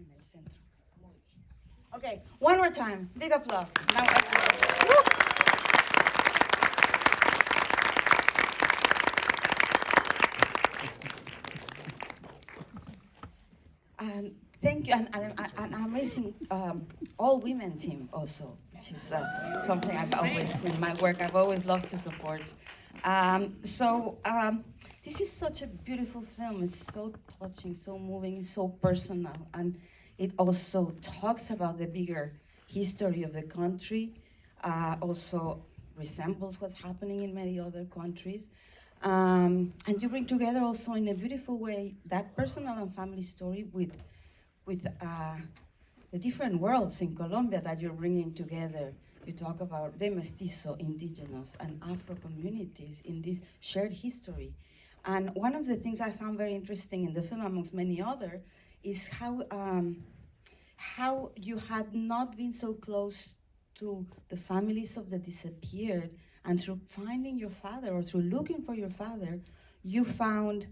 en el centro. Okay, one more time. Big applause. Now everyone. And thank you, and an amazing all-women team also, which is something I've always, in my work, I've always loved to support. This is such a beautiful film. It's so touching, so moving, so personal, and it also talks about the bigger history of the country, also resembles what's happening in many other countries. And you bring together also in a beautiful way that personal and family story with the different worlds in Colombia that you're bringing together. You talk about the mestizo, indigenous, and Afro communities in this shared history. And one of the things I found very interesting in the film, amongst many other, is how you had not been so close to the families of the disappeared, and through finding your father or through looking for your father, you found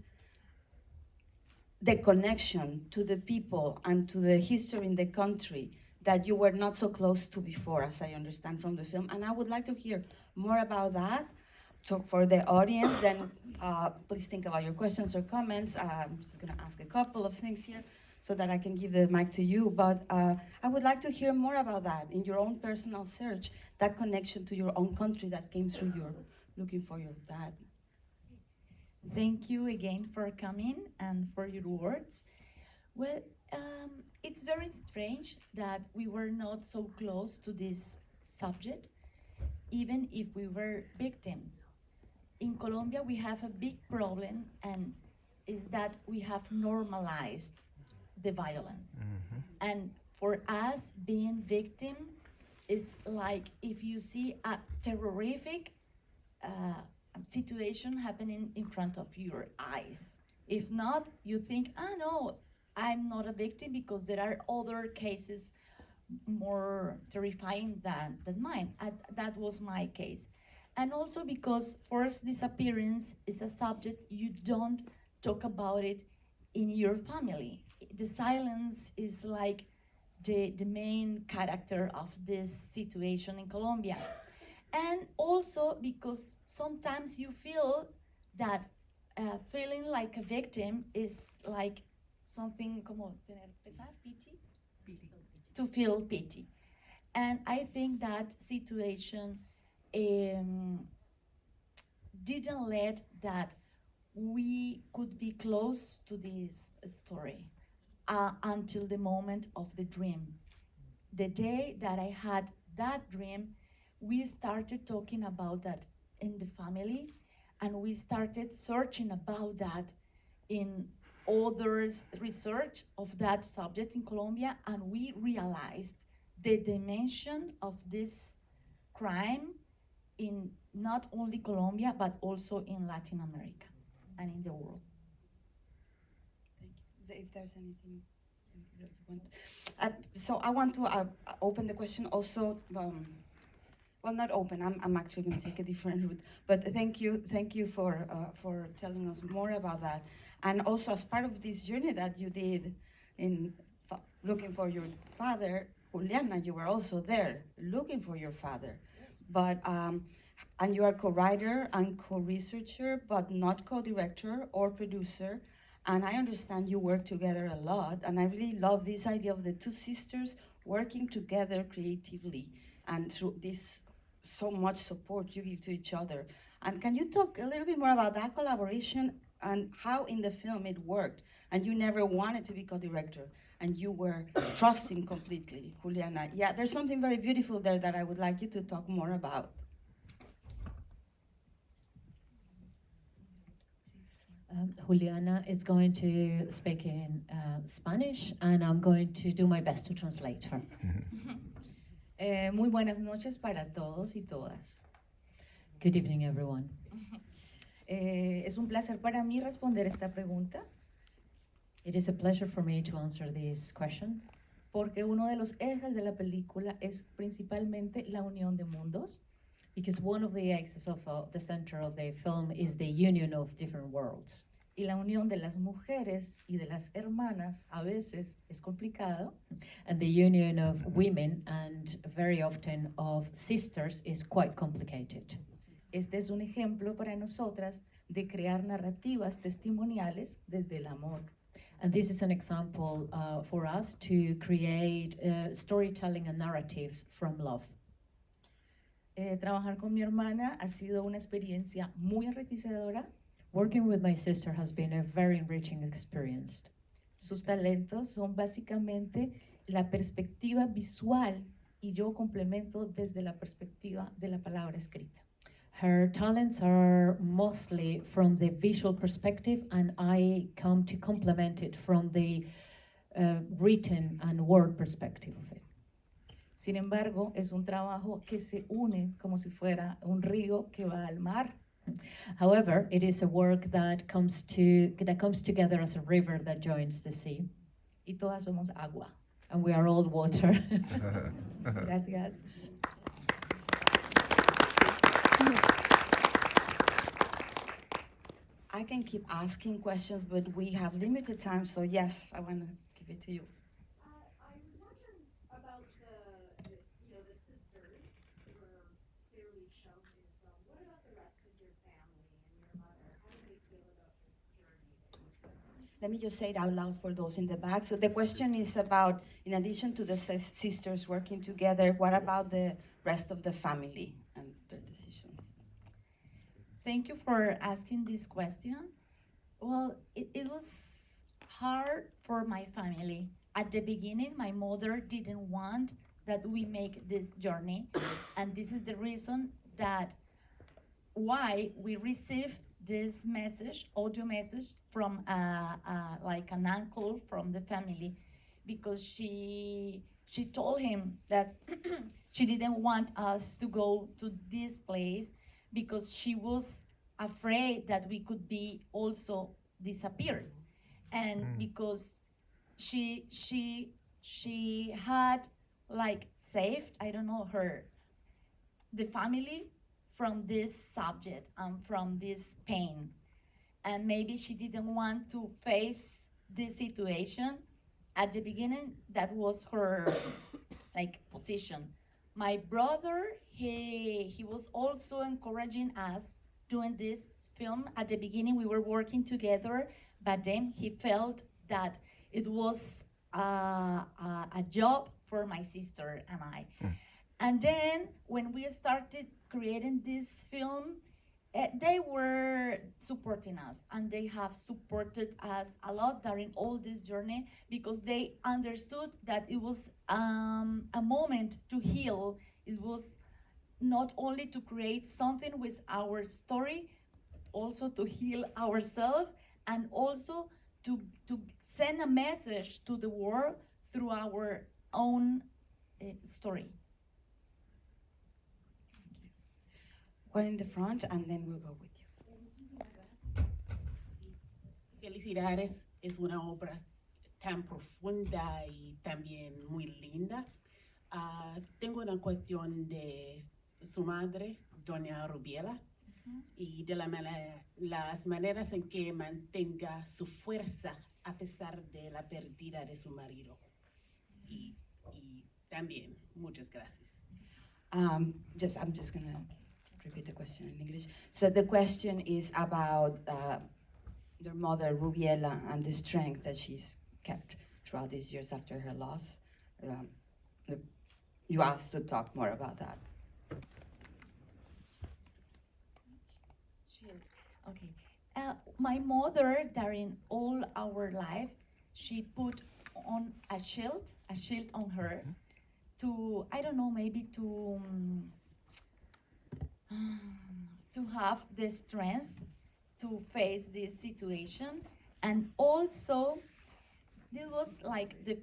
the connection to the people and to the history in the country that you were not so close to before, as I understand from the film. And I would like to hear more about that. So for the audience, then please think about your questions or comments. I'm just gonna ask a couple of things here so that I can give the mic to you. But I would like to hear more about that in your own personal search, that connection to your own country that came through your looking for your dad. Thank you again for coming and for your words. Well, it's very strange that we were not so close to this subject, even if we were victims. In Colombia, we have a big problem, and is that we have normalized the violence. Mm-hmm. And for us, being victim is like if you see a terrific situation happening in front of your eyes. If not, you think, no, I'm not a victim because there are other cases more terrifying than mine. That was my case. And also because forced disappearance is a subject you don't talk about it in your family. The silence is like the main character of this situation in Colombia. And also because sometimes you feel that feeling like a victim is like something como tener pesar, pity? Pity. To feel pity. And I think that situation didn't let that we could be close to this story until the moment of the dream. The day that I had that dream, we started talking about that in the family, and we started searching about that in others' research of that subject in Colombia, and we realized the dimension of this crime in not only Colombia, but also in Latin America and in the world. Thank you. If there's anything you want. So I want to open the question also. Well, not open. I'm actually going to take a different route. But thank you for telling us more about that. And also, as part of this journey that you did in looking for your father, Juliana, you were also there looking for your father. But and you are co-writer and co-researcher, but not co-director or producer. And I understand you work together a lot. And I really love this idea of the two sisters working together creatively, and through this so much support you give to each other. And can you talk a little bit more about that collaboration and how in the film it worked? And you never wanted to be co-director, and you were trusting completely, Juliana. Yeah, there's something very beautiful there that I would like you to talk more about. Juliana is going to speak in Spanish, and I'm going to do my best to translate her. Muy buenas noches para todos y todas. Good evening, everyone. Es un placer para mí responder esta pregunta. It is a pleasure for me to answer this question. Porque uno de los ejes de la película es principalmente la unión de mundos. Because one of the axes of the center of the film is the union of different worlds. Y la unión de las mujeres y de las hermanas a veces es complicado. And the union of women and very often of sisters is quite complicated. Este es un ejemplo para nosotras de crear narrativas testimoniales desde el amor. And this is an example for us to create storytelling and narratives from love. Trabajar con mi hermana ha sido una experiencia muy enriquecedora. Working with my sister has been a very enriching experience. Sus talentos son básicamente la perspectiva visual y yo complemento desde la perspectiva de la palabra escrita. Her talents are mostly from the visual perspective, and I come to complement it from the written and word perspective of it. Sin embargo, es un trabajo que se une como si fuera un río que va al mar. However, it is a work that comes together as a river that joins the sea, Y todas somos agua. and we are all water. Gracias. I can keep asking questions, but we have limited time, so yes, I want to give it to you. I was wondering about the sisters who were clearly shown in the film. What about the rest of your family and your mother? How do they feel about this journey that you've been on? Let me just say it out loud for those in the back. So the question is about, in addition to the sisters working together, what about the rest of the family and their decisions? Thank you for asking this question. Well, it was hard for my family. At the beginning, my mother didn't want that we make this journey, and this is the reason that why we received this message, audio message from like an uncle from the family, because she told him that she didn't want us to go to this place because she was afraid that we could be also disappeared, and because she had like saved, I don't know, the family from this subject and from this pain, and maybe she didn't want to face this situation. At the beginning, that was her like position. My brother, he was also encouraging us doing this film. At the beginning, we were working together, but then he felt that it was a job for my sister and I. And then when we started creating this film, they were supporting us, and they have supported us a lot during all this journey, because they understood that it was a moment to heal. It was not only to create something with our story, also to heal ourselves, and also to send a message to the world through our own story. One in the front, and then we'll go with you. Felicidades, es una obra tan profunda y también muy linda. Tengo una cuestión de su madre, doña Rubiela, y de las maneras en que mantenga su fuerza a pesar de la pérdida de su marido. Y también, muchas gracias. I'm just gonna repeat the question in English. So the question is about your mother, Rubiela, and the strength that she's kept throughout these years after her loss. You asked to talk more about that. Okay. My mother, during all our life, she put on a shield on her to, I don't know, maybe to have the strength to face this situation. And also, this was like the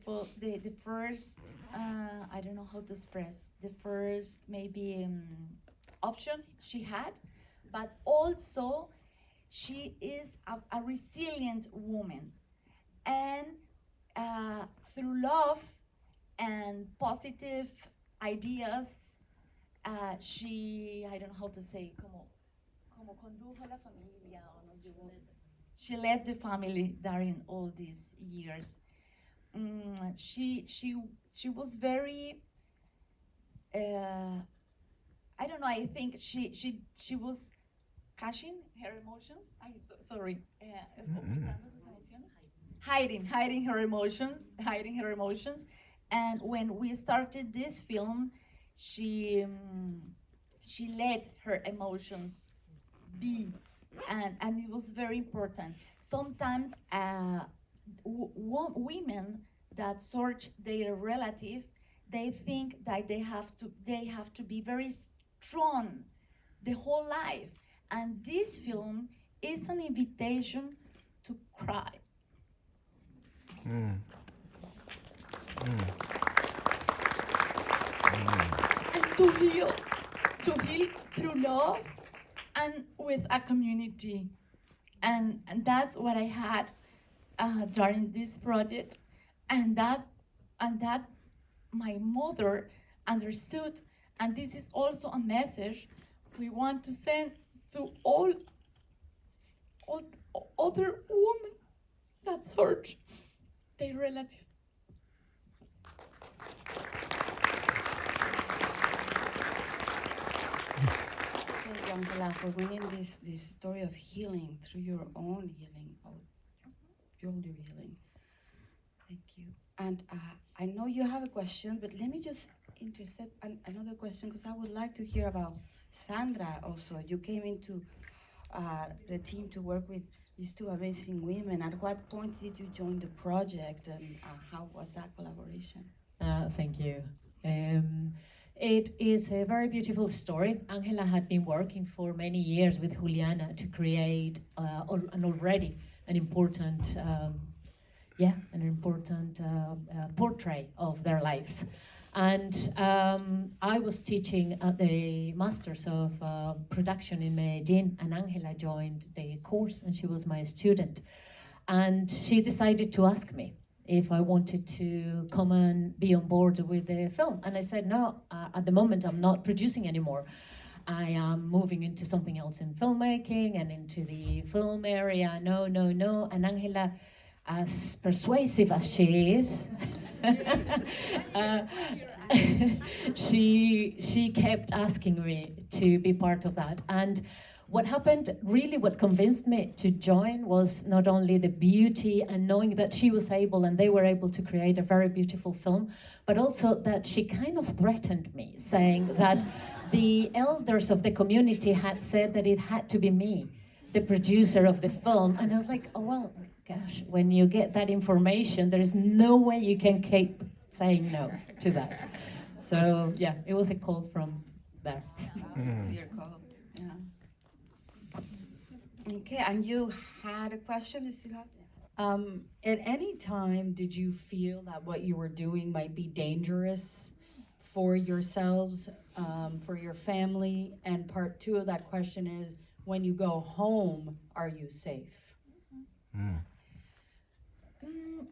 first, I don't know how to express, the first maybe option she had, but also she is a resilient woman. And through love and positive ideas, she, I don't know how to say, como condujo a la familia, o nos llevó. she led the family during all these years. She was very I don't know. I think she was caching her emotions. Sorry, ocultando sus emociones. Hiding her emotions, hiding her emotions. And when we started this film, she let her emotions be, and it was very important. Sometimes women that search their relative, they think that they have to be very strong the whole life, and this film is an invitation to cry. And to heal through love and with a community. And that's what I had during this project, and that my mother understood. And this is also a message we want to send to all other women that search their relative. Thank you, Angela, for bringing this story of healing through your own healing, of your healing. Thank you. And I know you have a question, but let me just intercept another question, because I would like to hear about Sandra also. You came into the team to work with these two amazing women. At what point did you join the project, and how was that collaboration? Thank you. It is a very beautiful story. Angela had been working for many years with Juliana to create an already an important, portrait of their lives. And I was teaching at the Masters of Production in Medellin, and Angela joined the course, and she was my student. And she decided to ask me if I wanted to come and be on board with the film. And I said, no, at the moment I'm not producing anymore. I am moving into something else in filmmaking and into the film area. No. And Angela, as persuasive as she is, she kept asking me to be part of that. And what happened, really what convinced me to join, was not only the beauty and knowing that she was able and they were able to create a very beautiful film, but also that she kind of threatened me, saying that the elders of the community had said that it had to be me, the producer of the film. And I was like, oh, well, gosh, when you get that information, there is no way you can keep saying no to that. So yeah, it was a call from there. Clear call. Yeah. Okay, and you had a question? You still have? At any time, did you feel that what you were doing might be dangerous for yourselves, for your family? And part two of that question is, when you go home, are you safe?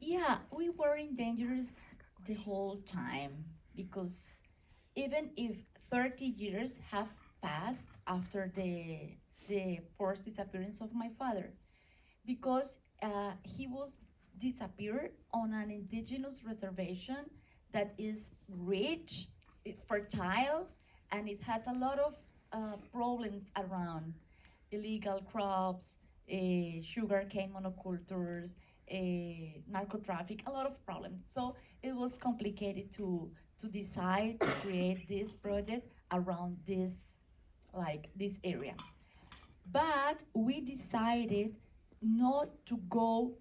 Yeah, we were in dangers the whole time, because even if 30 years have passed after the forced disappearance of my father, because he was disappeared on an indigenous reservation that is rich, fertile, and it has a lot of problems around: illegal crops, sugarcane monocultures, narco traffic, a lot of problems. So it was complicated to decide to create this project around this area. But we decided not to go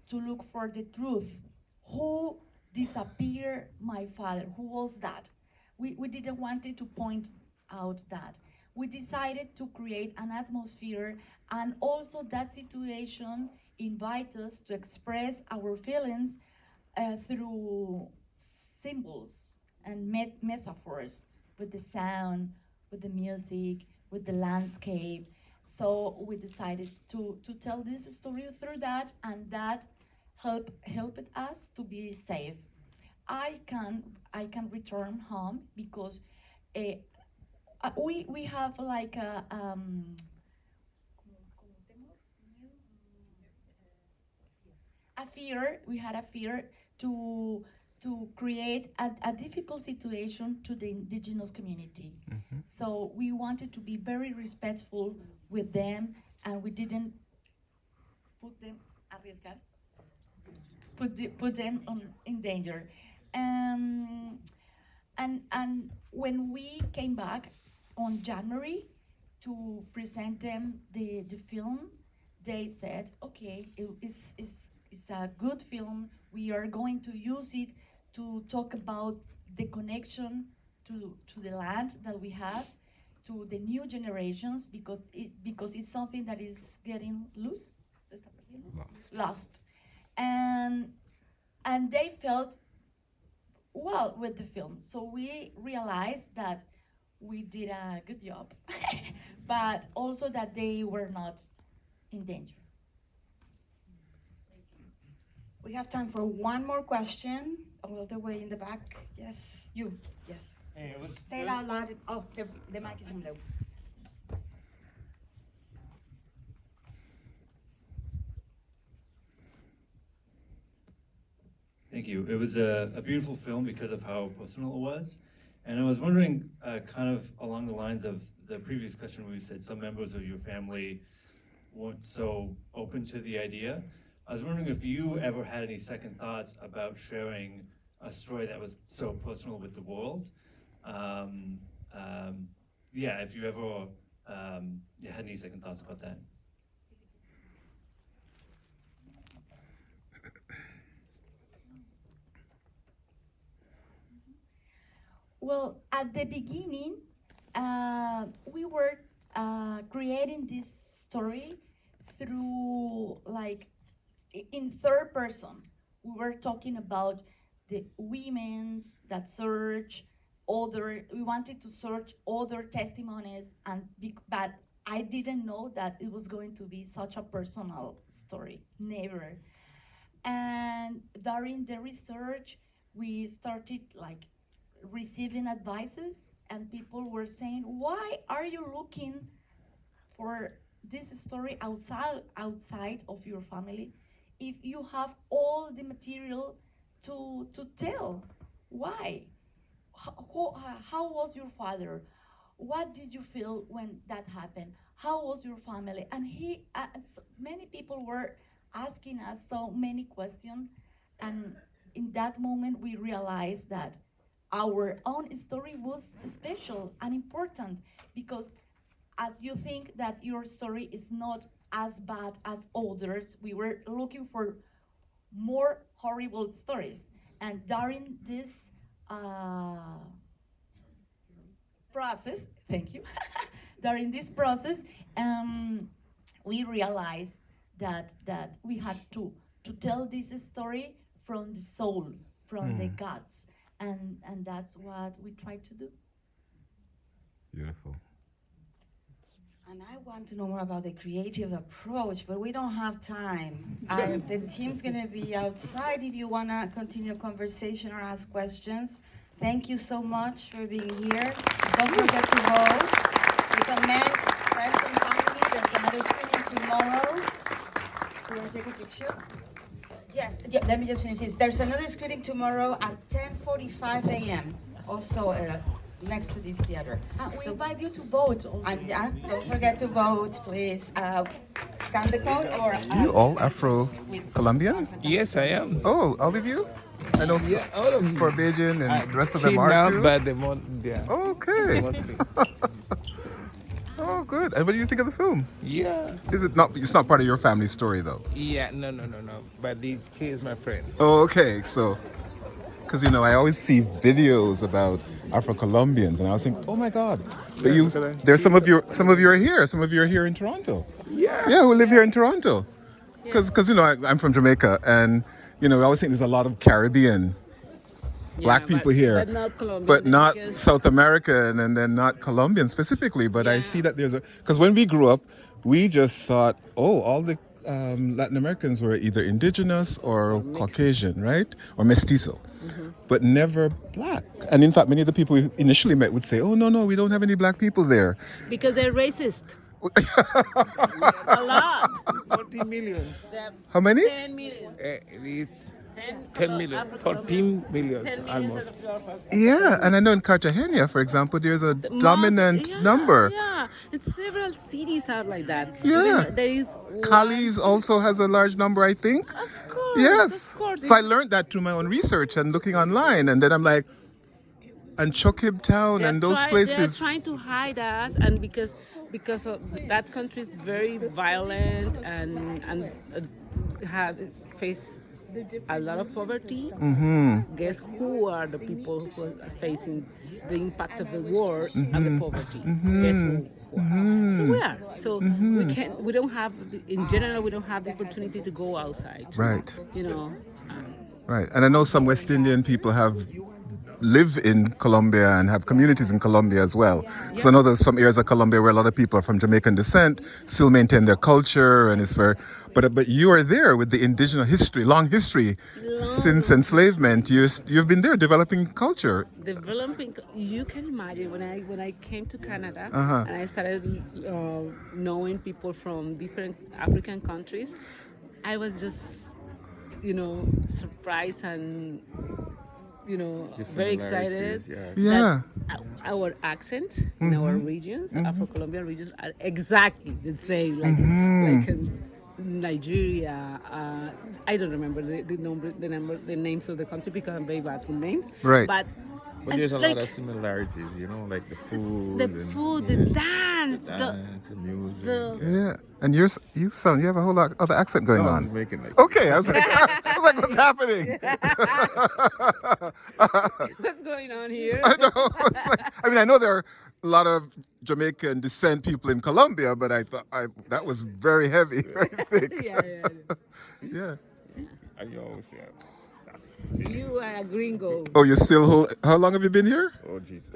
to look for the truth. Who disappeared my father? Who was that? We didn't want to point out that. We decided to create an atmosphere, and also that situation invite us to express our feelings through symbols and metaphors, with the sound, with the music, with the landscape. So we decided to tell this story through that, and that helped us to be safe. I can return home because we have like a a fear. We had a fear to create a difficult situation to the indigenous community. So we wanted to be very respectful with them, and we didn't put them arriesgar, put them in danger. And when we came back on January to present them the film, they said, okay, it's a good film. We are going to use it to talk about the connection to the land that we have, to the new generations, because it's something that is getting lost. And they felt well with the film. So we realized that we did a good job, but also that they were not in danger. We have time for one more question, all the way in the back. Yes, you. Yes. Hey, Say it out loud. Oh, the mic is low. Thank you. It was a beautiful film because of how personal it was. And I was wondering, kind of along the lines of the previous question where you said some members of your family weren't so open to the idea. I was wondering if you ever had any second thoughts about sharing a story that was so personal with the world. If you ever had any second thoughts about that. Well, at the beginning, we were creating this story through, like, in third person. We were talking about the women's that search we wanted to search other testimonies, but I didn't know that it was going to be such a personal story, never. And during the research, we started, like, receiving advices, and people were saying, why are you looking for this story outside of your family if you have all the material to tell? Why? How was your father? What did you feel when that happened? How was your family? And many people were asking us so many questions, and in that moment we realized that our own story was special and important, because as you think that your story is not as bad as others, we were looking for more horrible stories. And during this process, thank you, during this process, we realized that we had to tell this story from the soul, from the guts, and that's what we try to do. Beautiful. And I want to know more about the creative approach, but we don't have time. The team's gonna be outside if you wanna continue a conversation or ask questions. Thank you so much for being here. Don't forget to vote. Recommend friends and family. There's another screening tomorrow. You wanna take a picture? Yes, let me just finish this. There's another screening tomorrow at 10:45 a.m. Also, next to this theater. We invite you to vote also. Don't forget to vote, please. Scan the code or... You all Afro-Colombian? Yes, I am. Oh, all of you? I know all of you. Scorbadian and the rest of them are too? But the more, yeah. Okay. Mostly. Oh, good. And what do you think of the film? Yeah. It's not part of your family story, though? Yeah, no. But she is my friend. Oh, okay. So, because, I always see videos about Afro-Colombians, and I was thinking, oh my God. But there's some of you are here. Some of you are here in Toronto. Yeah. Yeah, who live here in Toronto. Because, I'm from Jamaica, and, I always think there's a lot of Caribbean black people here, but not South American, and then not Colombian specifically. But I see that because when we grew up, we just thought, all the Latin Americans were either indigenous or Caucasian, right? Or mestizo, but never black. And in fact, many of the people we initially met would say, oh, no, we don't have any black people there. Because they're racist. A lot. 14 million. How many? 10 million. It's 10 million. 14 million 10 million almost. of your folk. Yeah, and I know in Cartagena, for example, there's a Most- dominant yeah, number. Yeah, and several cities are like that. Yeah. Even there is Cali's also has a large number, I think. Of course. Yes. Of course. So I learned that through my own research and looking online, and then I'm like, and Chokib Town and those They're places. trying to hide us, and because of that country is very violent and have face a lot of poverty. Guess who are the people who are facing the impact of the war and the poverty? Guess who? Are. So we are. So we can. We don't have. In general, we don't have the opportunity to go outside. Right. You know. Right. And I know some West Indian people live in Colombia and have communities in Colombia as well. So I know there's some areas of Colombia where a lot of people are from Jamaican descent, still maintain their culture, and it's very. But you are there with the indigenous history, long history since enslavement. You've been there developing culture. Developing, you can imagine when I came to Canada Uh-huh. and I started knowing people from different African countries, I was just surprised and very excited. Yeah. That our accent in our regions, Afro-Colombian regions, are exactly the same, like in Nigeria. I don't remember the names of the country because I'm very bad with names. Right. But there's a like lot of similarities, like the food. the food, the dance, the music. Yeah. And you have a whole lot of accent going on. I'm making Okay, I was like, what's happening? What's going on here? I know. It's like, I know there are a lot of Jamaican descent people in Colombia, but I thought that was very heavy, very thick. Yeah. And you always say, You are a gringo. Oh, you're still how long have you been here? oh, jeez.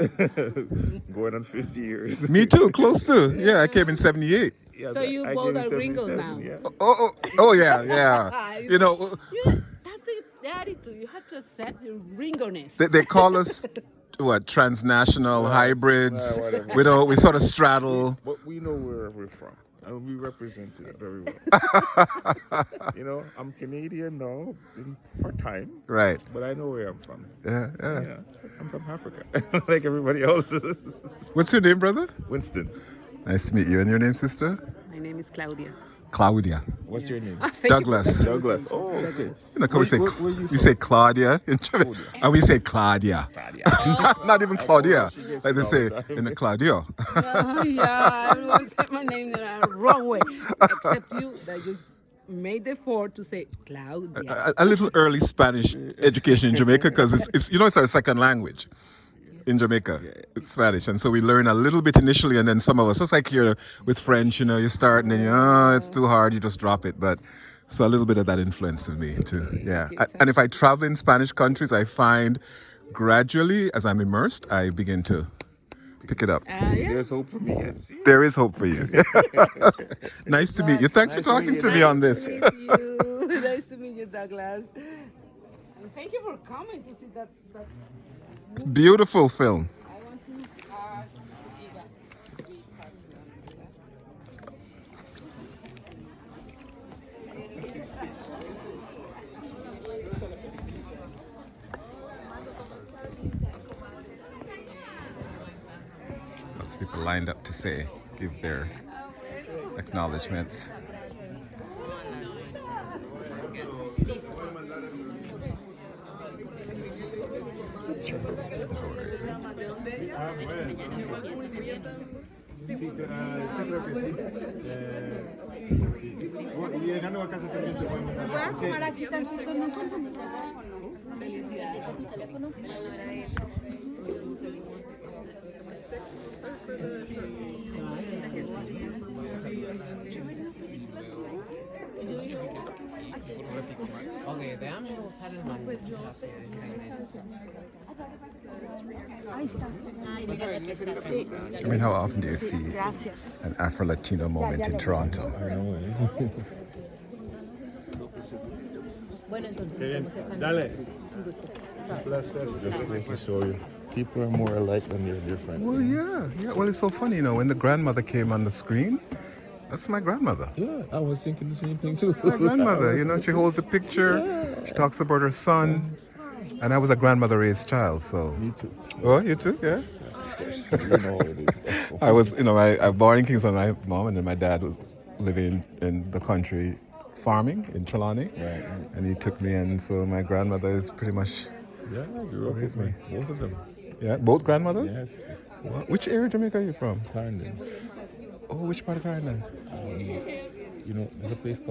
Going on 50 years. Me too, close to. Yeah, I came in 78. Yeah, So you I both gave are you gringos 77, now. Yeah. Oh yeah. That's the attitude. You have to accept your gringoness. They call us what, transnational hybrids. Whatever. We sort of straddle. But we know where we're from. And we represent it very well. I'm Canadian now for time. Right. But I know where I'm from. Yeah. I'm from Africa, like everybody else. What's your name, brother? Winston. Nice to meet you. And your name, sister? My name is Claudia. Claudia. What's your name? Douglas. Douglas. Oh, okay. We say Claudia in Jamaica, and we say Claudia. Not even Claudia. Like they say in the Claudio. Yeah, everyone said my name the wrong way, except you. That just made the effort to say Claudia. A little early Spanish education in Jamaica because it's our second language. In Jamaica, it's Spanish, and so we learn a little bit initially, and then some of us, just like here with French, you start and then it's too hard, you just drop it. But so a little bit of that influence in me too. Yeah, and if I travel in Spanish countries, I find gradually as I'm immersed, I begin to pick it up. There's hope for me yet. See? There is hope for you. Nice to meet you. Thanks for talking to me on this. Nice to meet you. Nice to meet you, Douglas. And thank you for coming to see that. It's a beautiful film. I want to Lots of people lined up to give their acknowledgements. Voy a sumar aquí también con mi teléfono. I mean, how often do you see an Afro-Latino moment in Toronto? Just to show you. People are more alike than they're different. Well, yeah. Well, it's so funny, when the grandmother came on the screen, That's my grandmother. Yeah, I was thinking the same thing too. My grandmother, you know, she holds a picture. She talks about her son. And I was a grandmother-raised child, so. Me too. Oh, you too? Yeah. You know how it is. I was, you know, I born in Kingston, my mom, and then my dad was living in the country farming in Trelawney. Right. And he took me, and so my grandmother is pretty much Yeah, I grew up with me. both of them. Yeah, both grandmothers? Yes. Which area of Jamaica are you from? Clarendon. Oh, which part of Clarendon? You know, there's a place called